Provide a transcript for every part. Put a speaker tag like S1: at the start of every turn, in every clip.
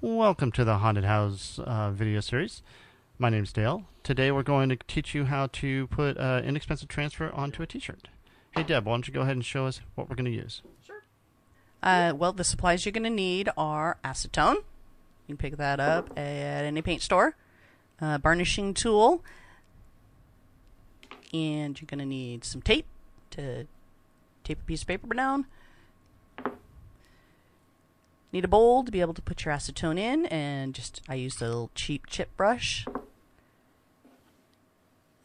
S1: Welcome to the Haunted House video series. My name's Dale. Today we're going to teach you how to put inexpensive transfer onto a t-shirt. Hey Deb, why don't you go ahead and show us what we're going to use?
S2: Sure. Well, the supplies you're going to need are acetone. You can pick that up at any paint store. Varnishing tool. And you're going to need some tape to tape a piece of paper down. Need a bowl to be able to put your acetone in, and I used a little cheap chip brush.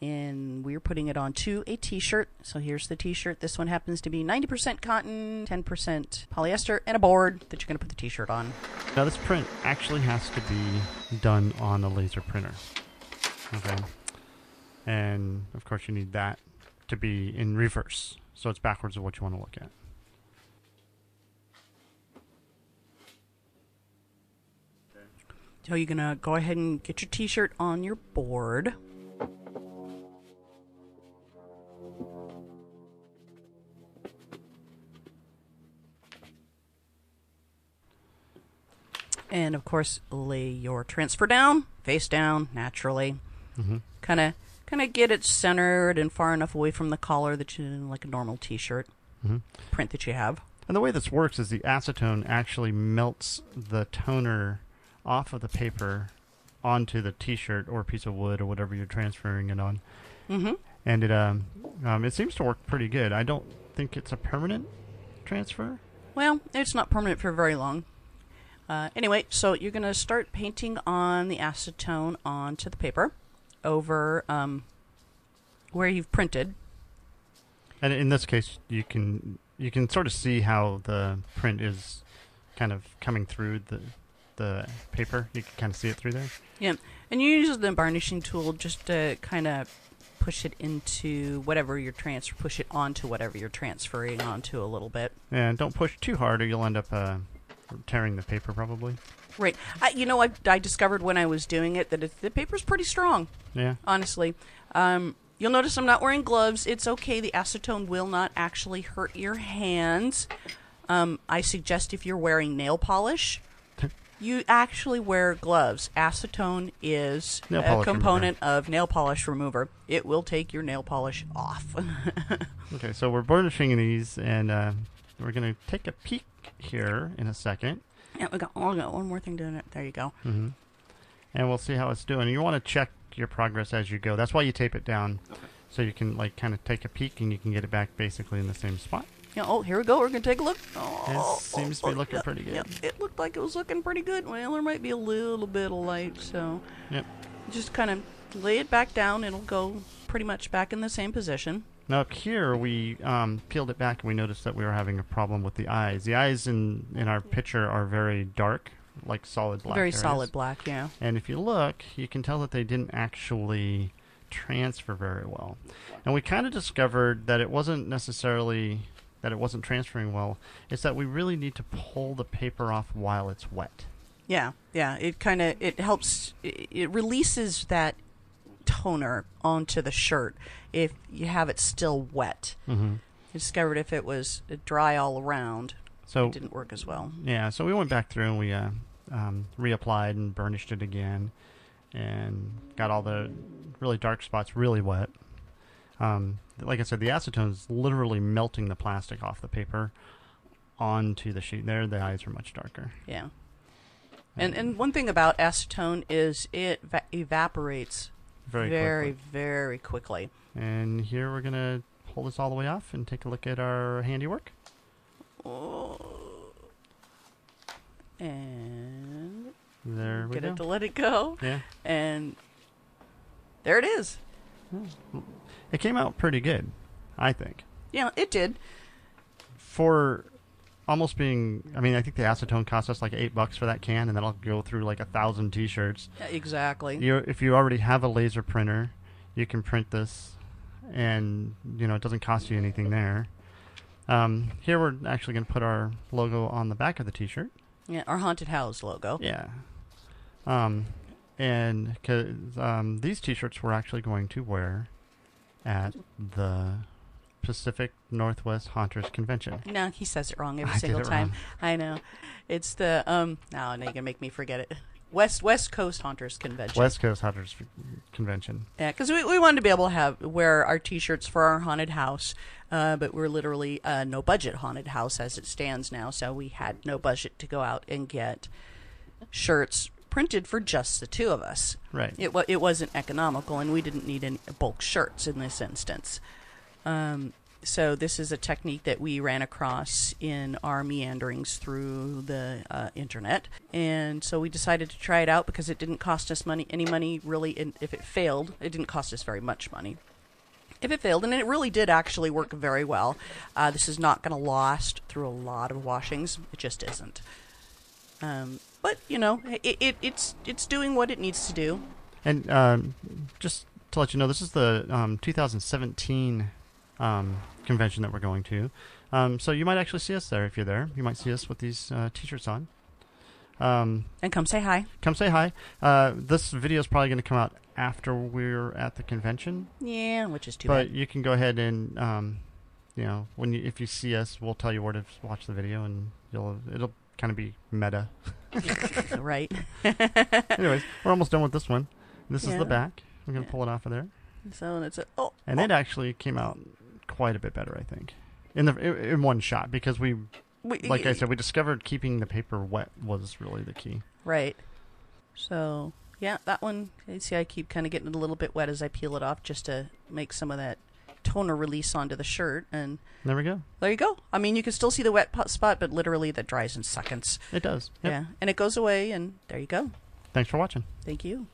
S2: And we're putting it onto a t-shirt. So here's the t-shirt. This one happens to be 90% cotton, 10% polyester, and a board that you're going to put the t-shirt on.
S1: Now this print actually has to be done on a laser printer. Okay. And of course you need that to be in reverse. So it's backwards of what you want to look at.
S2: So you're going to go ahead and get your t-shirt on your board. And of course, lay your transfer down, face down, naturally. Kind of get it centered and far enough away from the collar that you like a normal t-shirt print that you have.
S1: And the way this works is the acetone actually melts the toner off of the paper onto the t-shirt or piece of wood or whatever you're transferring it on. And it seems to work pretty good. I don't think it's a permanent transfer.
S2: Well, it's not permanent for very long. Anyway, so you're going to start painting on the acetone onto the paper over where you've printed.
S1: And in this case, you can sort of see how the print is kind of coming through the paper. You can kind of see it through there.
S2: Yeah, and you use the varnishing tool just to kind of push it into whatever you're push it onto whatever you're transferring onto a little bit.
S1: And don't push too hard, or you'll end up tearing the paper probably.
S2: Right. I discovered when I was doing it that the paper's pretty strong.
S1: Yeah.
S2: Honestly. You'll notice I'm not wearing gloves. It's okay. The acetone will not actually hurt your hands. I suggest if you're wearing nail polish, you actually wear gloves. Acetone is a component of nail polish remover. It will take your nail polish off.
S1: Okay, so we're burnishing these, and we're going to take a peek here in a second.
S2: Yeah, we got one more thing doing it. There you go.
S1: And we'll see how it's doing. You want to check your progress as you go. That's why you tape it down, so you can kind of take a peek and you can get it back basically in the same spot.
S2: Yeah, oh, here we go. We're going to take a look.
S1: It seems to be looking pretty good.
S2: Yep, it looked like it was looking pretty good. Well, there might be a little bit of light, so just kind of lay it back down. It'll go pretty much back in the same position.
S1: Now up here, we peeled it back and we noticed that we were having a problem with the eyes. The eyes in our picture are very dark, like solid black.
S2: Very solid black, yeah.
S1: And if you look, you can tell that they didn't actually transfer very well. And we kind of discovered that it wasn't necessarily that it wasn't transferring well. It's that we really need to pull the paper off while it's wet.
S2: Yeah. It helps. It releases that toner onto the shirt if you have it still wet. I discovered if it was dry all around, it didn't work as well. Yeah,
S1: so we went back through and we reapplied and burnished it again and got all the really dark spots really wet. Like I said, the acetone is literally melting the plastic off the paper onto the sheet. There, the eyes are much darker.
S2: Yeah. And one thing about acetone is it evaporates very quickly.
S1: And here we're going to pull this all the way off and take a look at our handiwork.
S2: And
S1: there we go.
S2: Get it to let it go.
S1: Yeah.
S2: And there it is.
S1: It came out pretty good, I think.
S2: Yeah, it did.
S1: For almost being, I think the acetone cost us like $8 for that can, and that'll go through like 1,000 t-shirts.
S2: Yeah, exactly.
S1: If you already have a laser printer, you can print this, and it doesn't cost you anything there. Here we're actually going to put our logo on the back of the t-shirt.
S2: Yeah, our Haunted House logo.
S1: Yeah. And because these t-shirts we're actually going to wear at the Pacific Northwest Haunters Convention.
S2: No, he says it wrong every
S1: I
S2: single
S1: did it
S2: time.
S1: wrong.
S2: I know. It's the now you're gonna make me forget it. West Coast Haunters Convention.
S1: West Coast Haunters Convention.
S2: Yeah, because we wanted to be able to wear our T-shirts for our haunted house, but we're literally a no-budget haunted house as it stands now, so we had no budget to go out and get shirts printed for just the two of us.
S1: Right.
S2: It wasn't economical, and we didn't need any bulk shirts in this instance. So this is a technique that we ran across in our meanderings through the internet, and so we decided to try it out because it didn't cost us any money really. If it failed, it didn't cost us very much money. If it failed, and it really did actually work very well. This is not going to last through a lot of washings. It just isn't. But you know, it's doing what it needs to do.
S1: And just to let you know, this is the 2017 convention that we're going to. So you might actually see us there if you're there. You might see us with these T-shirts on.
S2: And come say hi.
S1: Come say hi. This video is probably going to come out after we're at the convention.
S2: Yeah, which is too
S1: bad.
S2: bad.
S1: But you can go ahead and, you know, if you see us, we'll tell you where to watch the video, and it'll kind of be meta.
S2: Right.
S1: Anyways, we're almost done with this one. This is
S2: Yeah.
S1: the back. We're going to pull it off of there.
S2: So it's
S1: It actually came out quite a bit better, I think, in one shot, because like I said, we discovered keeping the paper wet was really the key.
S2: Right. So yeah, that one. You see, I keep kind of getting it a little bit wet as I peel it off, just to make some of that toner release onto the shirt, and
S1: there we go.
S2: There you go. I mean, you can still see the wet spot, but literally that dries in seconds.
S1: It does. Yep.
S2: Yeah, and it goes away, and there you go.
S1: Thanks for watching.
S2: Thank you.